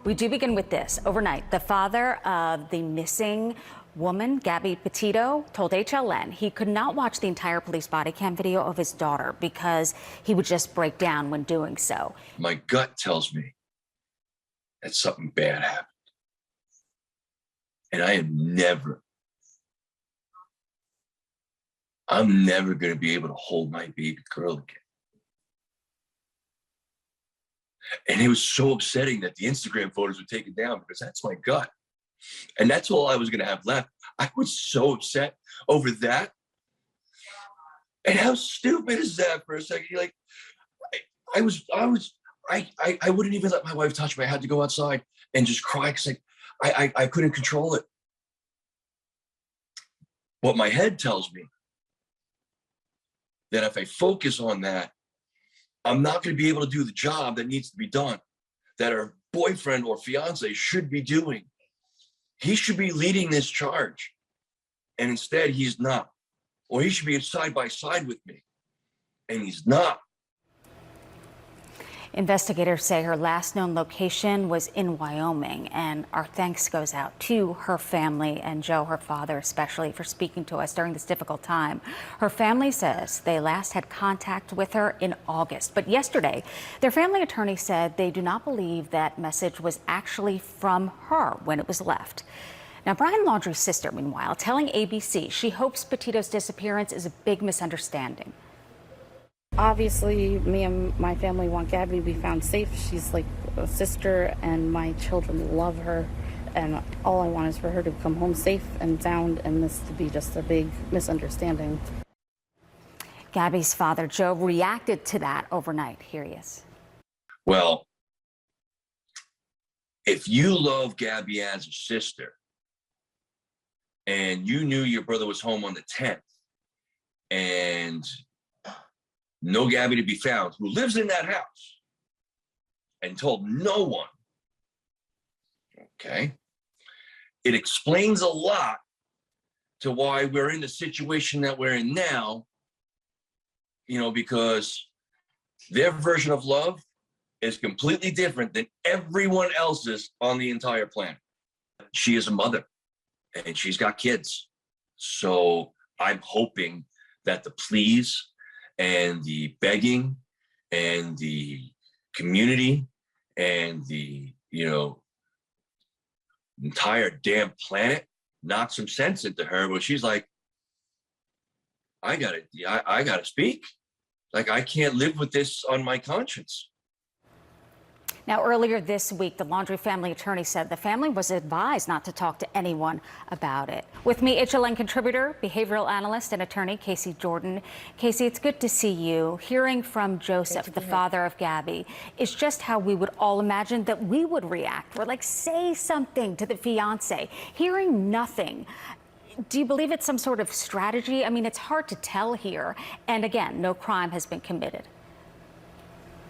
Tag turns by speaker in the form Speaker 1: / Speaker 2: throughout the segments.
Speaker 1: We do begin with this. Overnight, the father of the missing woman, Gabby Petito, told HLN he could not watch the entire police body cam video of his daughter because he would just break down when doing so.
Speaker 2: My gut tells me that something bad happened. And I'm never going to be able to hold my baby girl again. And it was so upsetting that the Instagram photos were taken down because that's my gut. And that's all I was going to have left. I was so upset over that. And how stupid is that for a second? You're like, I wouldn't even let my wife touch me. I had to go outside and just cry because I couldn't control it. What my head tells me that if I focus on that, I'm not going to be able to do the job that needs to be done, that our boyfriend or fiance should be doing. He should be leading this charge. And instead, he's not. Or he should be side by side with me. And he's not.
Speaker 1: Investigators say her last known location was in Wyoming, and our thanks goes out to her family and Joe, her father, especially, for speaking to us during this difficult time. Her family says they last had contact with her in August, but yesterday, their family attorney said they do not believe that message was actually from her when it was left. Now, Brian Laundrie's sister, meanwhile, telling ABC she hopes Petito's disappearance is a big misunderstanding.
Speaker 3: Obviously, me and my family want Gabby to be found safe. She's like a sister, and my children love her. And all I want is for her to come home safe and sound, and this to be just a big misunderstanding.
Speaker 1: Gabby's father, Joe, reacted to that overnight. Here he is.
Speaker 2: Well, if you love Gabby as a sister, and you knew your brother was home on the 10th, and no Gabby to be found, who lives in that house, and told no one, okay, it explains a lot to why we're in the situation that we're in now, you know, because their version of love is completely different than everyone else's on the entire planet. She is a mother, and she's got kids. So I'm hoping that the pleas and the begging and the community and the, you know, entire damn planet knock some sense into her, where she's like, I gotta speak. Like, I can't live with this on my conscience.
Speaker 1: Now, earlier this week, the Laundrie family attorney said the family was advised not to talk to anyone about it. With me, HLN contributor, behavioral analyst, and attorney Casey Jordan. Casey, it's good to see you. Hearing from Joseph, the father of Gabby, is just how we would all imagine that we would react. We're like, say something to the fiance. Hearing nothing. Do you believe it's some sort of strategy? I mean, it's hard to tell here. And again, no crime has been committed.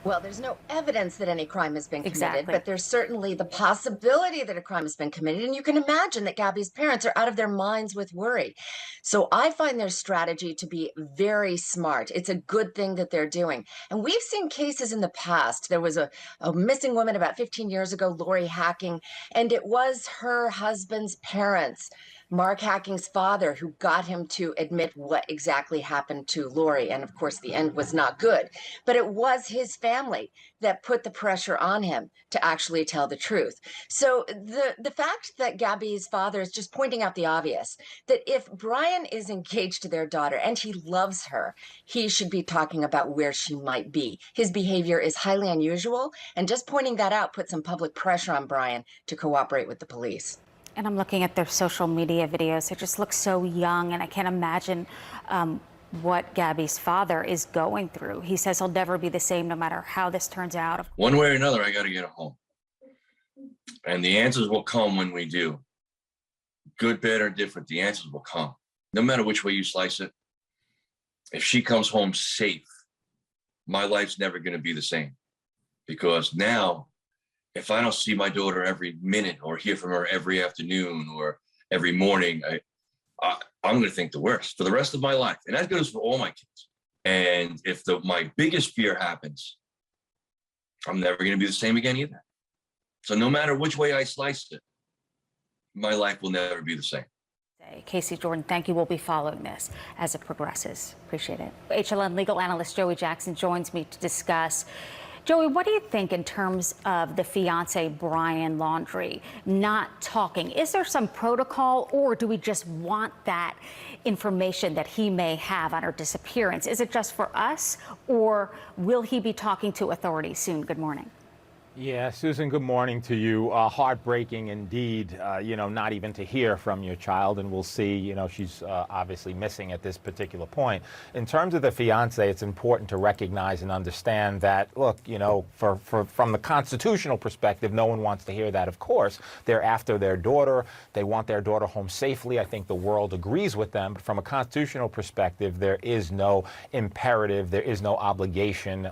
Speaker 4: Well, there's no evidence that any crime has been committed,
Speaker 1: Exactly.
Speaker 4: but there's certainly the possibility that a crime has been committed. And you can imagine that Gabby's parents are out of their minds with worry. So I find their strategy to be very smart. It's a good thing that they're doing. And we've seen cases in the past. There was a missing woman about 15 years ago, Lori Hacking, and it was her husband's parents, Mark Hacking's father, who got him to admit what exactly happened to Lori. And of course, the end was not good. But it was his family that put the pressure on him to actually tell the truth. So the fact that Gabby's father is just pointing out the obvious, that if Brian is engaged to their daughter and he loves her, he should be talking about where she might be. His behavior is highly unusual, and just pointing that out put some public pressure on Brian to cooperate with the police.
Speaker 1: And I'm looking at their social media videos. It just looks so young, and I can't imagine what Gabby's father is going through. He says he'll never be the same no matter how this turns out.
Speaker 2: One way or another, I got to get her home. And the answers will come when we do. Good, bad, or different, the answers will come. No matter which way you slice it. If she comes home safe, my life's never going to be the same. Because now, if I don't see my daughter every minute or hear from her every afternoon or every morning, I'm going to think the worst for the rest of my life. And that goes for all my kids. And if my biggest fear happens, I'm never going to be the same again either. So no matter which way I sliced it, my life will never be the same.
Speaker 1: Casey Jordan, thank you. We'll be following this as it progresses. Appreciate it. HLN legal analyst Joey Jackson joins me to discuss. Joey, what do you think in terms of the fiance, Brian Laundrie, not talking? Is there some protocol, or do we just want that information that he may have on her disappearance? Is it just for us, or will he be talking to authorities soon? Good morning.
Speaker 5: Yeah, Susan, good morning to you. Heartbreaking indeed, not even to hear from your child, and we'll see, she's obviously missing at this particular point. In terms of the fiance, it's important to recognize and understand that, look, from the constitutional perspective, no one wants to hear that, of course. They're after their daughter. They want their daughter home safely. I think the world agrees with them. But from a constitutional perspective, there is no imperative, there is no obligation,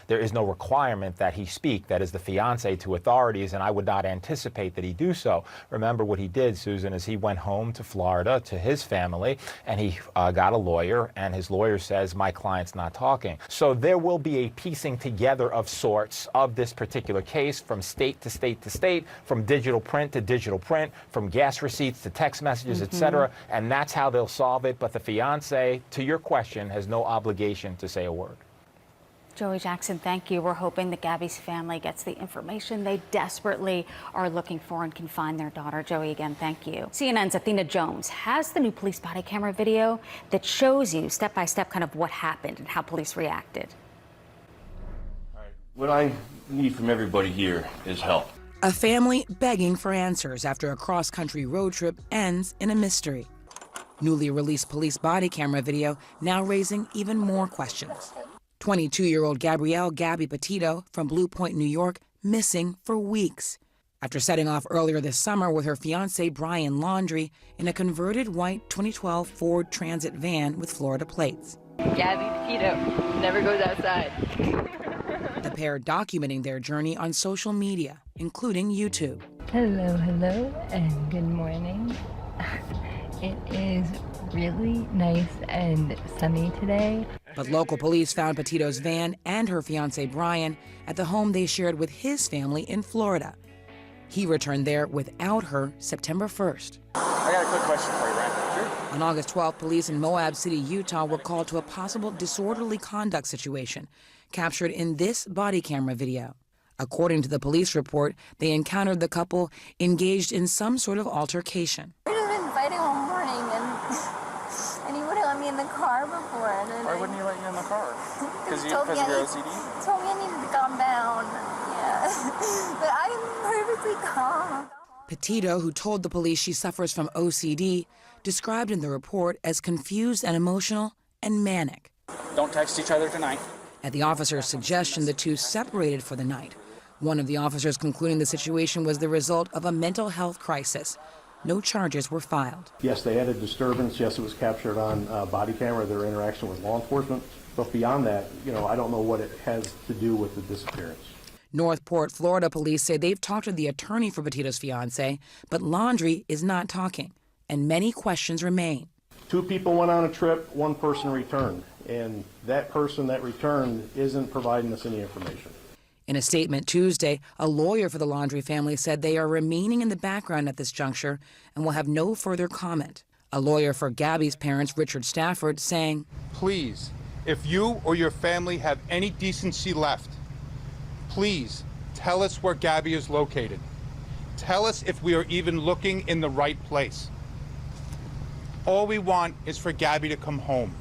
Speaker 5: there is no requirement that he speak. That is the fiance to authorities, and I would not anticipate that he do so. Remember what he did, Susan, is he went home to Florida to his family, and he got a lawyer, and his lawyer says, my client's not talking. So there will be a piecing together of sorts of this particular case, from state to state to state, from digital print to digital print, from gas receipts to text messages, etc., and that's how they'll solve it. But the fiance, to your question, has no obligation to say a word.
Speaker 1: Joey Jackson, thank you. We're hoping that Gabby's family gets the information they desperately are looking for and can find their daughter. Joey, again, thank you. CNN's Athena Jones has the new police body camera video that shows you step by step kind of what happened and how police reacted.
Speaker 6: All right. What I need from everybody here is help.
Speaker 7: A family begging for answers after a cross-country road trip ends in a mystery. Newly released police body camera video now raising even more questions. 22-year-old Gabrielle "Gabby" Petito from Blue Point, New York, missing for weeks after setting off earlier this summer with her fiance Brian Laundrie in a converted white 2012 Ford Transit van with Florida plates.
Speaker 8: Gabby Petito never goes outside.
Speaker 7: The pair documenting their journey on social media, including YouTube.
Speaker 8: Hello, and good morning. It is really nice and sunny today.
Speaker 7: But local police found Petito's van and her fiance Brian at the home they shared with his family in Florida. He returned there without her September 1st.
Speaker 9: I got a quick question for you, Brian. Sure.
Speaker 7: On August 12th, police in Moab City, Utah were called to a possible disorderly conduct situation captured in this body camera video. According to the police report, they encountered the couple engaged in some sort of altercation.
Speaker 10: We just been fighting all morning, and he wouldn't let me in the car before. And then
Speaker 9: Why wouldn't he let you in the car? Because of your OCD?
Speaker 10: He told me I needed to calm down. Yeah, but I'm perfectly calm.
Speaker 7: Petito, who told the police she suffers from OCD, described in the report as confused and emotional and manic.
Speaker 9: Don't text each other tonight.
Speaker 7: At the officer's suggestion, the two separated for the night. One of the officers concluding the situation was the result of a mental health crisis. No charges were filed.
Speaker 11: Yes, they had a disturbance. Yes, it was captured on body camera, their interaction with law enforcement. But beyond that, I don't know what it has to do with the disappearance.
Speaker 7: Northport, Florida police say they've talked to the attorney for Petito's fiance, but Laundrie is not talking, and many questions remain.
Speaker 11: 2 people went on a trip, 1 person returned, and that person that returned isn't providing us any information.
Speaker 7: In a statement Tuesday, a lawyer for the Laundrie family said they are remaining in the background at this juncture and will have no further comment. A lawyer for Gabby's parents, Richard Stafford, saying,
Speaker 12: Please, if you or your family have any decency left, please tell us where Gabby is located. Tell us if we are even looking in the right place. All we want is for Gabby to come home.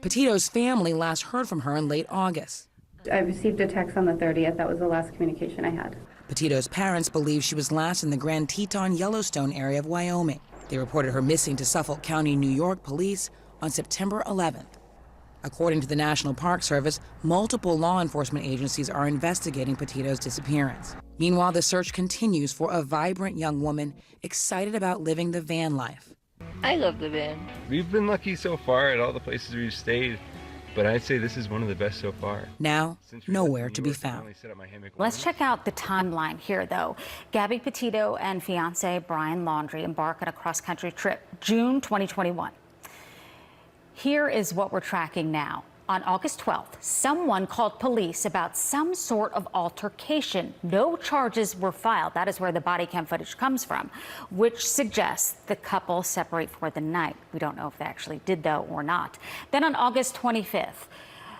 Speaker 7: Petito's family last heard from her in late August.
Speaker 13: I received a text on the 30th. That was the last communication I had.
Speaker 7: Petito's parents believe she was last in the Grand Teton Yellowstone area of Wyoming. They reported her missing to Suffolk County, New York police on September 11th. According to the National Park Service, multiple law enforcement agencies are investigating Petito's disappearance. Meanwhile, the search continues for a vibrant young woman excited about living the van life.
Speaker 8: I love the van.
Speaker 14: We've been lucky so far at all the places we've stayed, but I'd say this is one of the best so far.
Speaker 7: Now, nowhere to be found.
Speaker 1: Let's check out the timeline here, though. Gabby Petito and fiance Brian Laundrie embark on a cross-country trip, June 2021. Here is what we're tracking now. On August 12th, someone called police about some sort of altercation. No charges were filed. That is where the body cam footage comes from, which suggests the couple separate for the night. We don't know if they actually did, though, or not. Then on August 25th,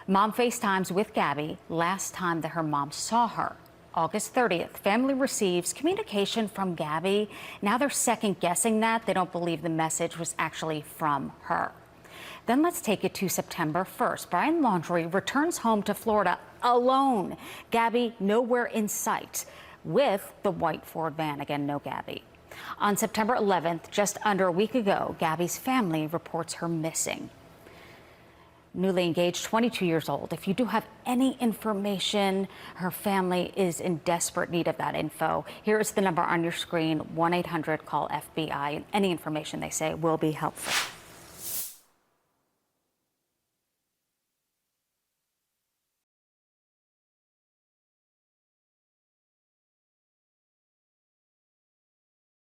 Speaker 1: Mom FaceTimes with Gabby, last time that her mom saw her. August 30th, family receives communication from Gabby. Now they're second guessing that. They don't believe the message was actually from her. Then let's take it to September 1st. Brian Laundrie returns home to Florida alone. Gabby nowhere in sight with the white Ford van. Again, no Gabby. On September 11th, just under a week ago, Gabby's family reports her missing. Newly engaged, 22 years old. If you do have any information, her family is in desperate need of that info. Here is the number on your screen, 1-800-CALL-FBI. Any information they say will be helpful.